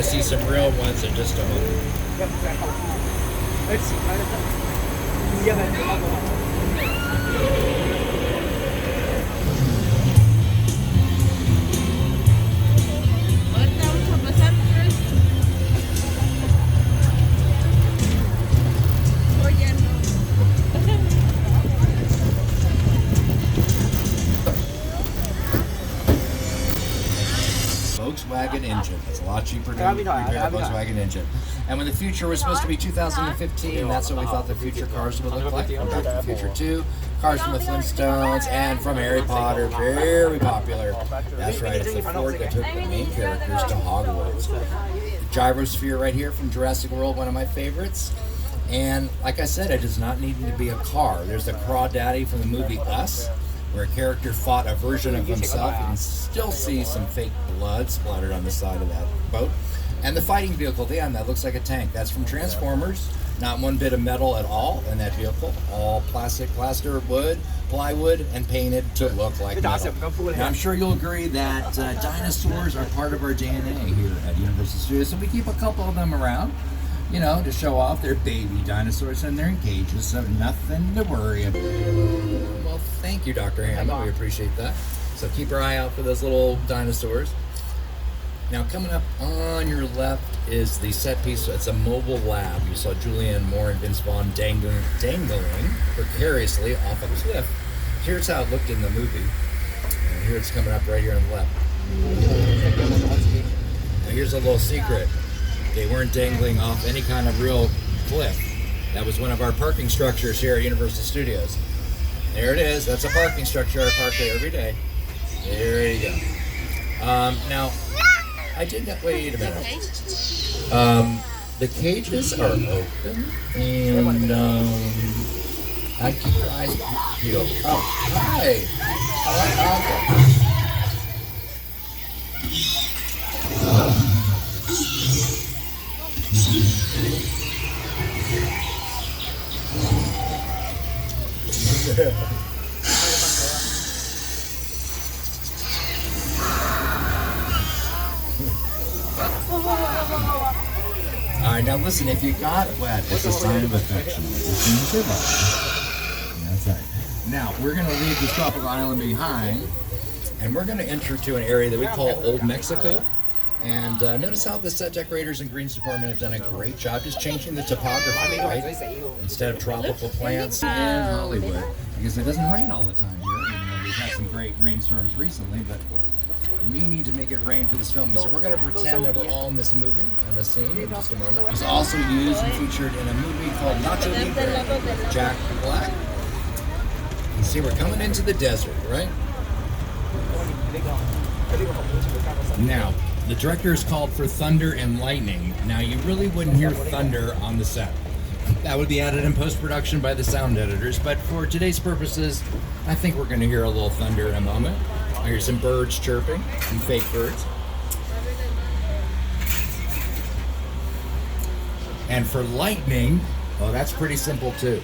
to see some real ones in just a moment. Volkswagen engine. It's a lot cheaper to repair a Volkswagen engine. And when the future was supposed to be 2015, that's what we thought the future cars would look like. From Back to the Future 2, cars from the Flintstones, and from Harry Potter. Very popular. That's right, it's the Ford that took the main characters to Hogwarts. The gyrosphere right here from Jurassic World, one of my favorites. And like I said, it does not need to be a car. There's the Crawdaddy from the movie Us, where a character fought a version of himself. You can still see some fake blood splattered on the side of that boat. And the fighting vehicle, damn, that looks like a tank. That's from Transformers. Not one bit of metal at all in that vehicle. All plastic, plaster, wood, plywood, and painted to look like metal. Now, I'm sure you'll agree that dinosaurs are part of our DNA here at Universal Studios, so we keep a couple of them around, you know, to show off. They're baby dinosaurs and they're in cages, so nothing to worry about. Well, thank you, Dr. Hammond. We appreciate that. So keep your eye out for those little dinosaurs. Now, coming up on your left is the set piece. It's a mobile lab. You saw Julianne Moore and Vince Vaughn dangling precariously off a cliff. Here's how it looked in the movie. And here it's coming up right here on the left. Now, here's a little secret. They weren't dangling off any kind of real cliff. That was one of our parking structures here at Universal Studios. There it is. That's a parking structure. I park there every day. There you go. Now, I did not. Wait a minute. The cages are open, and I keep your eyes peeled. Oh, hi. Okay. All right, now listen, if you got wet, it's a sign of affection. That's right. Now, we're going to leave this tropical island behind, and we're going to enter to an area that we call Old Mexico. And notice how the set decorators and greens department have done a great job just changing the topography, right? Instead of tropical plants in Hollywood, because it doesn't rain all the time here. Even though we've had some great rainstorms recently, but we need to make it rain for this film. So we're going to pretend that we're all in this movie and the scene in just a moment. It was also used and featured in a movie called Nacho Libre with Jack Black. You see, we're coming into the desert, right? Now, the director has called for thunder and lightning. Now, you really wouldn't hear thunder on the set. That would be added in post-production by the sound editors, but for today's purposes, I think we're going to hear a little thunder in a moment. I hear some birds chirping, some fake birds. And for lightning, well, that's pretty simple too.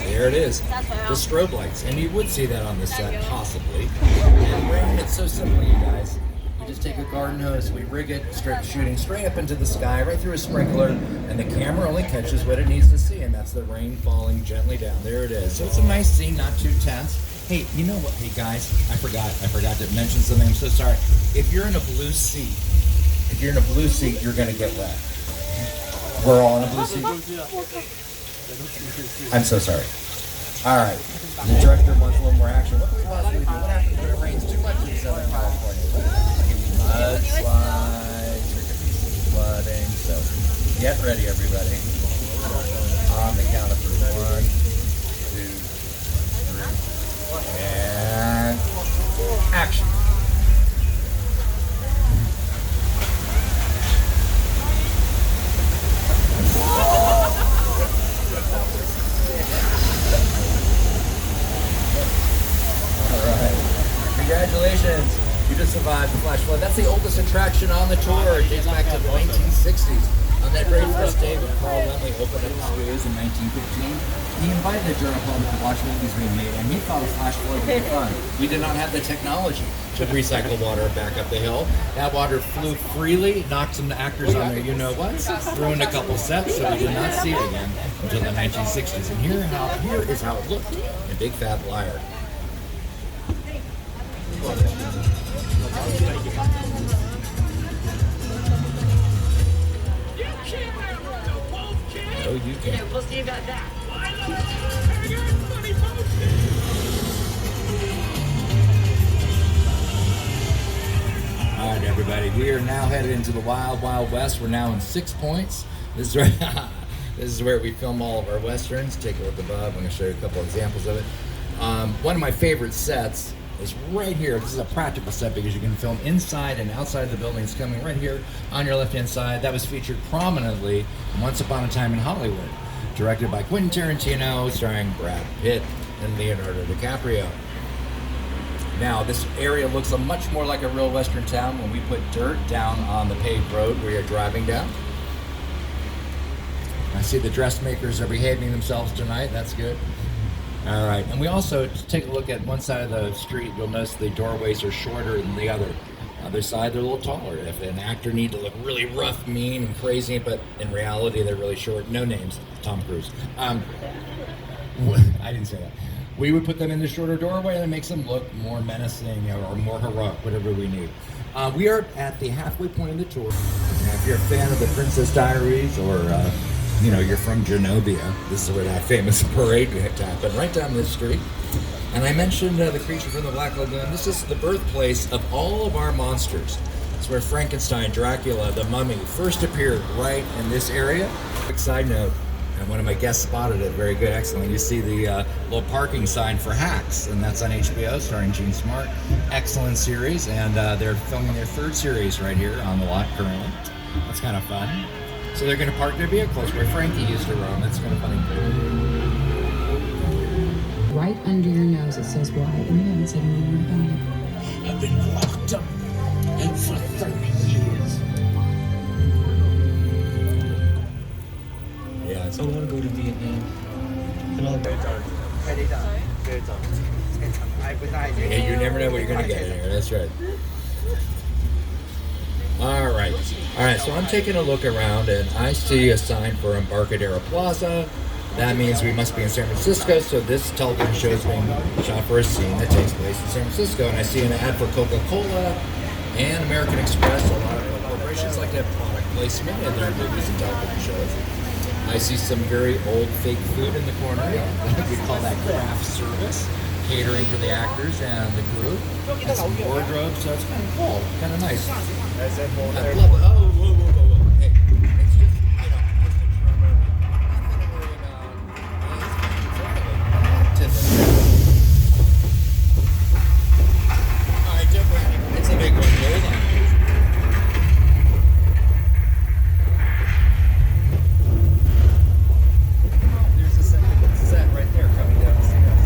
There it is, the strobe lights. And you would see that on the set, possibly. And rain, it's so simple, you guys. We just take a garden hose, we rig it, shooting straight up into the sky, right through a sprinkler, and the camera only catches what it needs to see, and that's the rain falling gently down. There it is. So it's a nice scene, not too tense. Hey, you know what? Hey guys, I forgot to mention something. I'm so sorry. If you're in a blue seat, you're gonna get wet. We're all in a blue seat. I'm so sorry. All right. The director wants a little more action. What can we possibly do? What happens when it rains too much in Southern California? Mudslides, there could be some flooding. So get ready, everybody. On the count of 1, 2, 3, and action. Congratulations, you just survived the flash flood. That's the oldest attraction on the tour. It dates back to the 1960s. On that very first day when Carl Laemmle opened up the studios in 1915, he invited the general public to watch movies being made, and he thought a flash flood would be fun. We did not have the technology to recycle water back up the hill. That water flew freely, knocked some actors on their you-know-what, ruined a couple sets, so we did not see it again until the 1960s. And here is how it looked in Big Fat Liar. Oh, you can. Yeah, we'll see about that. All right, everybody. We are now headed into the Wild Wild West. We're now in 6 Points. This is right. This is where we film all of our westerns. Take a look above. I'm going to show you a couple examples of it. One of my favorite sets is right here. This is a practical set because you can film inside and outside of the building. It's coming right here on your left-hand side. That was featured prominently in Once Upon a Time in Hollywood, directed by Quentin Tarantino, starring Brad Pitt and Leonardo DiCaprio. Now, this area looks much more like a real western town when we put dirt down on the paved road where you're driving down. I see the dressmakers are behaving themselves tonight. That's good. All right, and we also take a look at one side of the street. You'll notice the doorways are shorter than the other. Other side, they're a little taller. If an actor needs to look really rough, mean, and crazy, but in reality, they're really short. No names. Tom Cruise. I didn't say that. We would put them in the shorter doorway, and it makes them look more menacing or more heroic, whatever we need. We are at the halfway point of the tour. Now, if you're a fan of the Princess Diaries or you're from Genovia, this is where that famous parade happened, right down this street. And I mentioned the creature from the Black Lagoon. This is the birthplace of all of our monsters. It's where Frankenstein, Dracula, the Mummy first appeared, right in this area. Quick side note, and one of my guests spotted it. Very good, excellent. You see the little parking sign for Hacks, and that's on HBO, starring Gene Smart. Excellent series, and they're filming their third series right here on the lot currently. That's kind of fun. So they're going to park their vehicles where Frankie used to roam. That's kind of funny. Right under your nose it says why, and you haven't said anything about it. I've been locked up and for 30 years. Yeah, I want to go to Vietnam. Yeah, you never know what you're going to get in here. That's right. All right, so I'm taking a look around and I see a sign for Embarcadero Plaza. That means we must be in San Francisco, so this television show is being shot for a scene that takes place in San Francisco. And I see an ad for Coca-Cola and American Express. A lot of corporations like to have product placement in their movies and television shows. I see some very old fake food in the corner. We call that craft service, catering for the actors and the crew. And some wardrobes, so it's kind of cool, kind of nice. I love it. Oh, whoa. Hey, it's just, just a drummer. Nothing to worry about. All right, jump in. It's a big one. Hold on. There's a set right there coming down the stairs.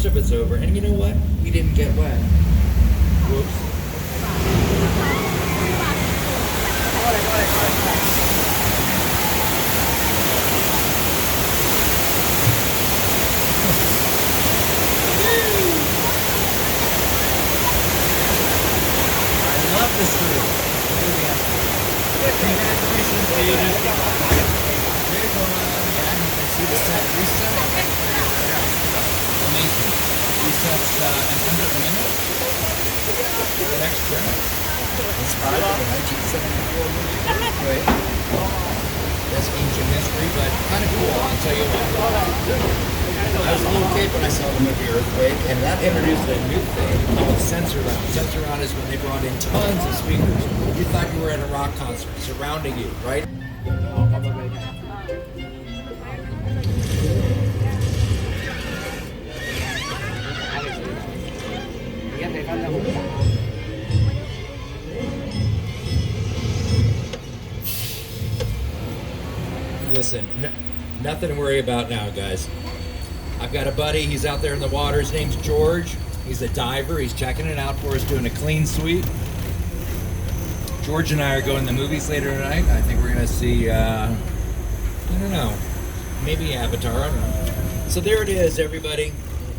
Of it's over, and you know what? We didn't get wet. Whoops. I love this group. Congratulations, dude. Big one. Yeah, you can see the set reset. Amazing. Resets in under a minute. The next trim. Inspired by the 1974 movie. this ancient history, but kind of cool, I'll tell you what. I was a little kid when I saw the movie Earthquake, and that introduced a new thing called Sensor Round. Sensor Round is when they brought in tons of speakers. You thought you were at a rock concert surrounding you, right? Listen, nothing to worry about now, guys. I've got a buddy, he's out there in the water, his name's George. He's a diver, he's checking it out for us, doing a clean sweep. George and I are going to the movies later tonight. I think we're gonna see, I don't know, maybe Avatar, I don't know. So there it is, everybody.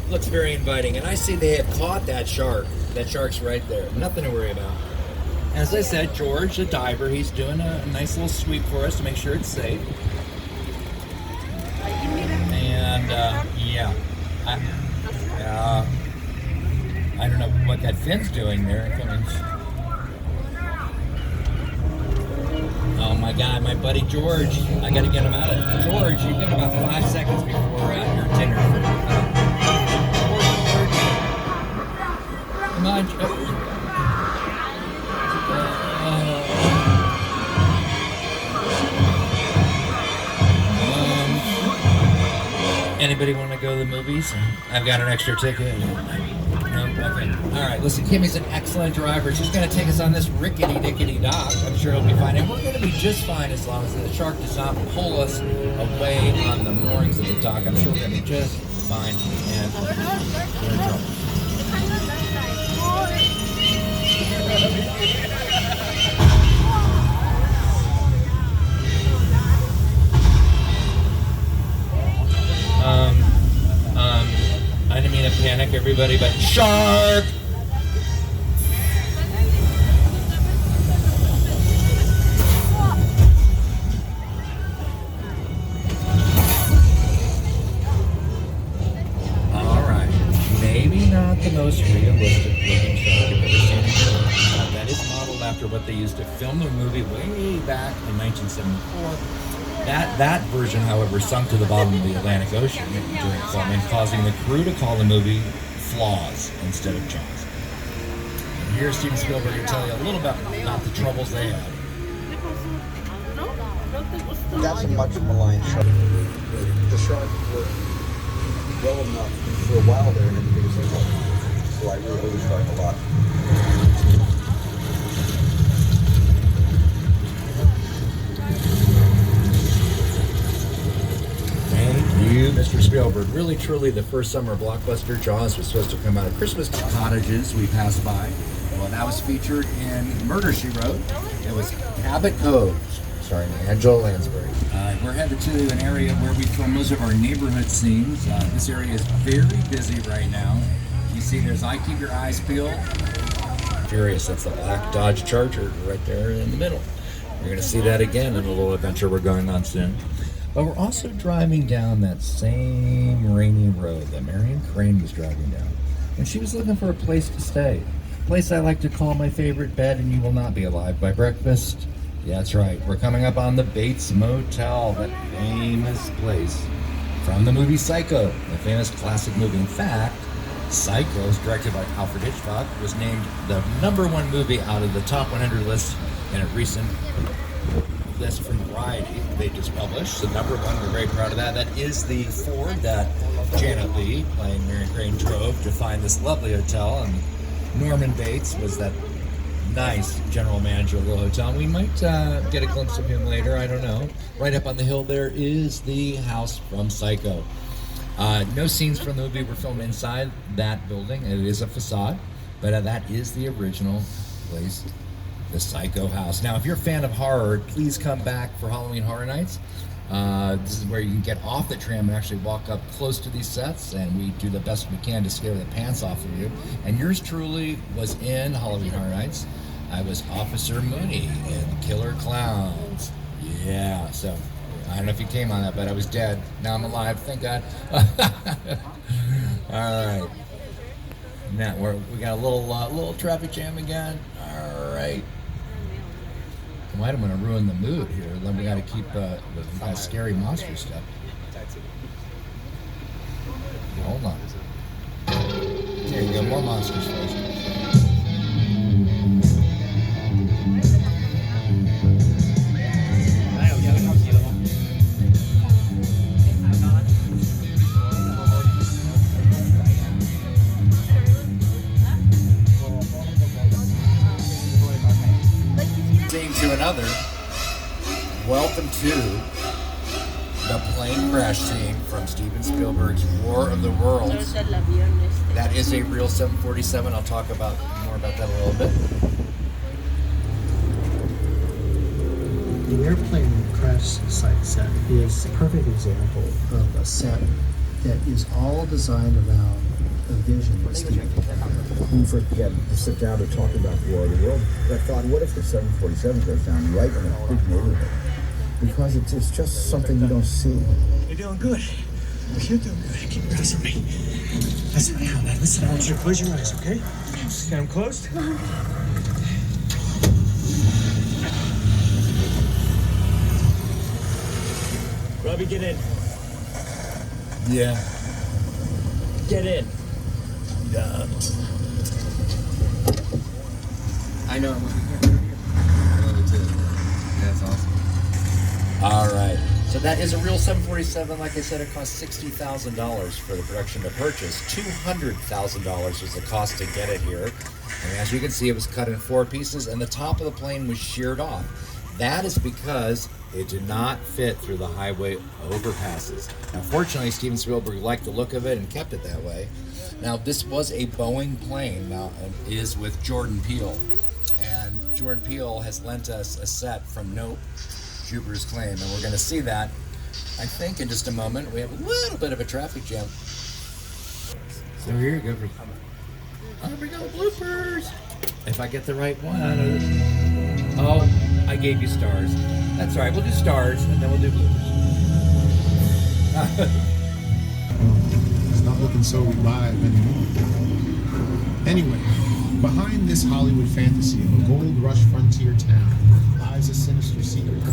Looks very inviting. And I see they have caught that shark. That shark's right there, nothing to worry about. As I said, George, the diver, he's doing a nice little sweep for us to make sure it's safe. And yeah, I don't know what that fin's doing there. Oh my God, my buddy George, I gotta get him out of it. George, you've got about 5 seconds before your dinner. Come on, anybody want to go to the movies? I've got an extra ticket. No? Okay. All right, listen, Kimmy's an excellent driver. She's going to take us on this rickety-dickety dock. I'm sure it'll be fine. And we're going to be just fine as long as the shark does not pull us away on the moorings of the dock. I'm sure we're going to be just fine. And we're in trouble. I didn't mean to panic everybody, but shark! Alright, maybe not the most realistic looking shark you've ever seen. That is modeled after what they used to film the movie way back in 1974. That version, however, sunk to the bottom of the Atlantic Ocean during filming, causing the crew to call the movie Flaws instead of Jaws. And here's Steven Spielberg to tell you a little bit about the troubles they had. That's a much maligned shark. The shark worked well enough for a while there and then it was so I really owe the shark a lot. You, Mr. Spielberg. Really, truly, the first summer blockbuster, Jaws, was supposed to come out of Christmas. Cottages we passed by. Well, that was featured in Murder, She Wrote. It was Cabot Cove, starring Angela Lansbury. We're headed to an area where we film most of our neighborhood scenes. This area is very busy right now. You see, there's I Keep Your Eyes Peeled. Furious, that's the black Dodge Charger right there in the middle. You're going to see that again in a little adventure we're going on soon. But we're also driving down that same rainy road that Marion Crane was driving down. And she was looking for a place to stay. A place I like to call my favorite bed and you will not be alive by breakfast. Yeah, that's right. We're coming up on the Bates Motel, that famous place from the movie Psycho, the famous classic movie. In fact, Psycho is directed by Alfred Hitchcock, was named the #1 movie out of the top 100 list in a recent list from Variety they just published. So #1, we're very proud of that. That is the Ford that Janet Leigh, playing Marion Crane, drove to find this lovely hotel. And Norman Bates was that nice general manager of the hotel. We might get a glimpse of him later, I don't know. Right up on the hill there is the house from Psycho. No scenes from the movie were filmed inside that building. It is a facade, but that is the original place, the Psycho house. Now, if you're a fan of horror, please come back for Halloween Horror Nights. This is where you can get off the tram and actually walk up close to these sets, and we do the best we can to scare the pants off of you. And yours truly was in Halloween Horror Nights. I was Officer Mooney in Killer Clowns. Yeah, so I don't know if you came on that, but I was dead. Now I'm alive, thank God. All right. Now we got a little traffic jam again. All right. Come might want to ruin the mood here. Then we got to keep the kind of scary monster stuff. Hold on. There you go, more monsters first. To another, welcome to the plane crash scene from Steven Spielberg's War of the Worlds. That is a real 747. I'll talk about more about that a little bit. The airplane crash site set is a perfect example of a set that is all designed around a vision that Steven When we first began to sit down to talk about War of the World, I thought, what if the 747 goes down right in a big neighborhood? Because it's just something you don't see. You're doing good. You're doing good. Keep your eyes on me. Listen now. Now listen. I want you to close your eyes, okay? Just get them closed. Robbie, get in. Yeah. Get in. Yeah. I know. That's awesome. All right. So that is a real 747. Like I said, it cost $60,000 for the production to purchase. $200,000 was the cost to get it here. And as you can see, it was cut in 4 pieces, and the top of the plane was sheared off. That is because it did not fit through the highway overpasses. Now, fortunately, Steven Spielberg liked the look of it and kept it that way. Now, this was a Boeing plane. Now, it is with Jordan Peele. And Jordan Peele has lent us a set from Nope, Jupiter's Claim, and we're going to see that, I think, in just a moment. We have a little bit of a traffic jam. So here you go. Oh, we go, bloopers. If I get the right one. Oh, I gave you stars. That's all right. We'll do stars, and then we'll do bloopers. It's not looking so live anymore. Anyway, behind this Hollywood fantasy of a gold rush frontier town lies a sinister secret.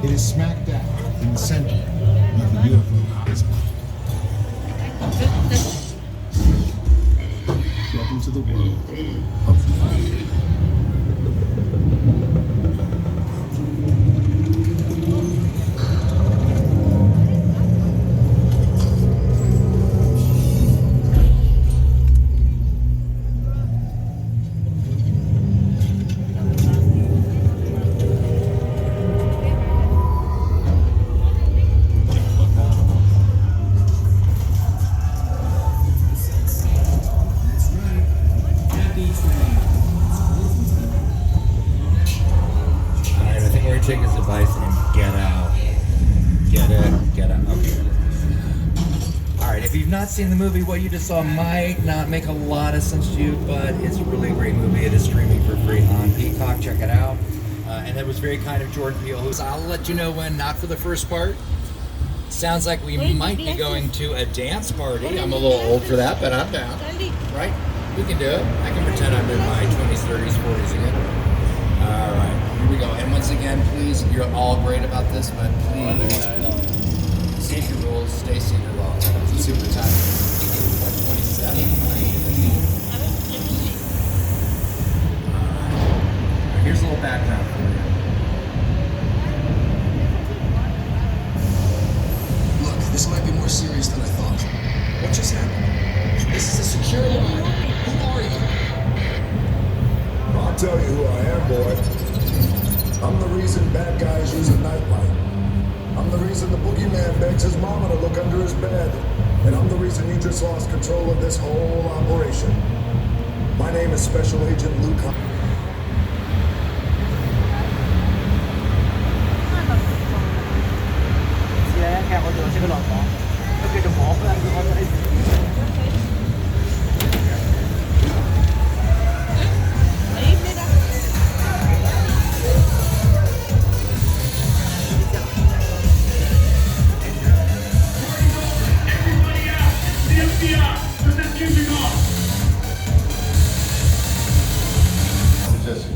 It is smack dab in the center of the UFO horizon. Welcome to the world of flight. Take his advice and get out. Get out. Okay. Alright, if you've not seen the movie, what you just saw might not make a lot of sense to you, but it's a really great movie. It is streaming for free on Peacock. Check it out. And that was very kind of Jordan Peele, who's, I'll let you know when, not for the first part. Sounds like we might be going to a dance party. I'm a little old for that, but I'm down. Right? We can do it. I can pretend I'm in my 20s, 30s, 40s again. Alright. Here we go. And once again, please, you're all great about this, but please, safety rules, stay seated long. It's super tight. Like 27, right? Here's a little background for you. Look, this might be more serious than I thought. What just happened? This is a secure line. Who are you? I'll tell you who I am, boy. I'm the reason bad guys use a nightlight. I'm the reason the boogeyman begs his mama to look under his bed. And I'm the reason you just lost control of this whole operation. My name is Special Agent Luke.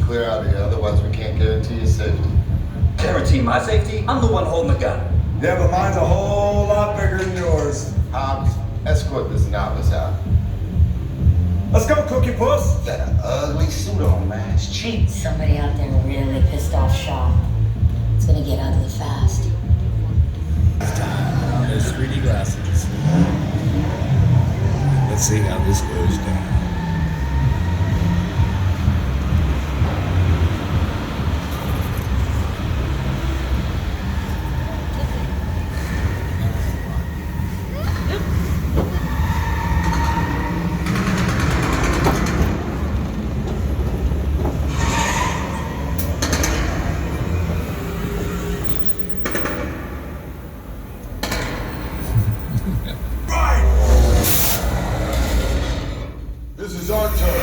clear out of here, otherwise we can't guarantee your safety. Guarantee my safety? I'm the one holding the gun. Yeah, but mine's a whole lot bigger than yours. Hobbs, escort this novice out. Let's go, Cookie Puss. That ugly suit on, man. It's cheap. Somebody out there really pissed off Shaw. It's gonna get ugly fast. Those 3D glasses. Let's see how this goes down. This is our turn.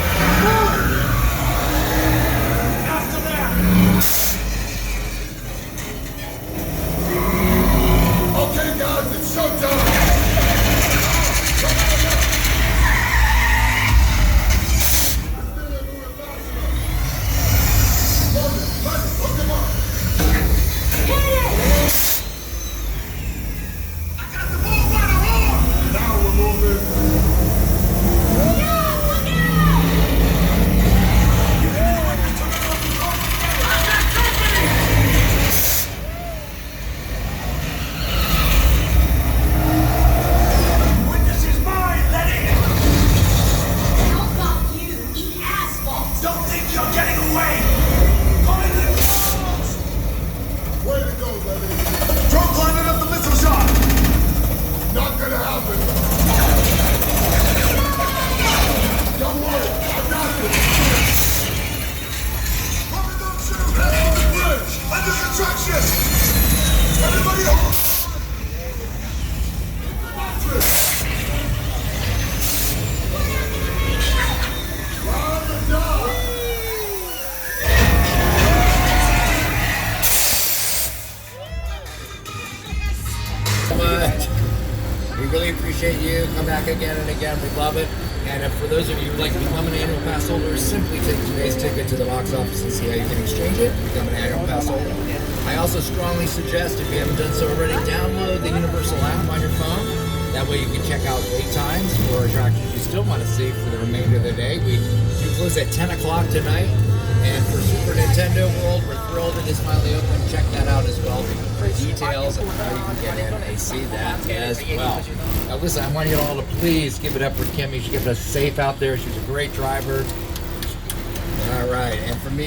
After that. Okay, guys, it's showtime. Now we're moving. Witness is mine, Letty. How about you eat asphalt? Don't think you're getting away. Come in the clouds. Way to go, Letty. Drone climbing up the missile shot. Not gonna happen. Don't worry, I got this. Cover them shoot. Head on the bridge. Under construction. Everybody hold. Round the dog. So much. We really appreciate you. Come back again and again. We love it. And for those of you who'd like to become an annual pass holder, simply take today's ticket to the box office and see how you can exchange it. Become an annual pass holder. I also strongly suggest, if you haven't done so already, download the Universal app on your phone. That way you can check out wait times for attractions you still want to see for the remainder of the day. We do close at 10 o'clock tonight. And for Super Nintendo World, we're thrilled it is finally open. Check that out as well for details of how you can get in and see that as well. Now listen, I want you all to please give it up for Kimmy. She kept us safe out there. She's a great driver. All right, and for me,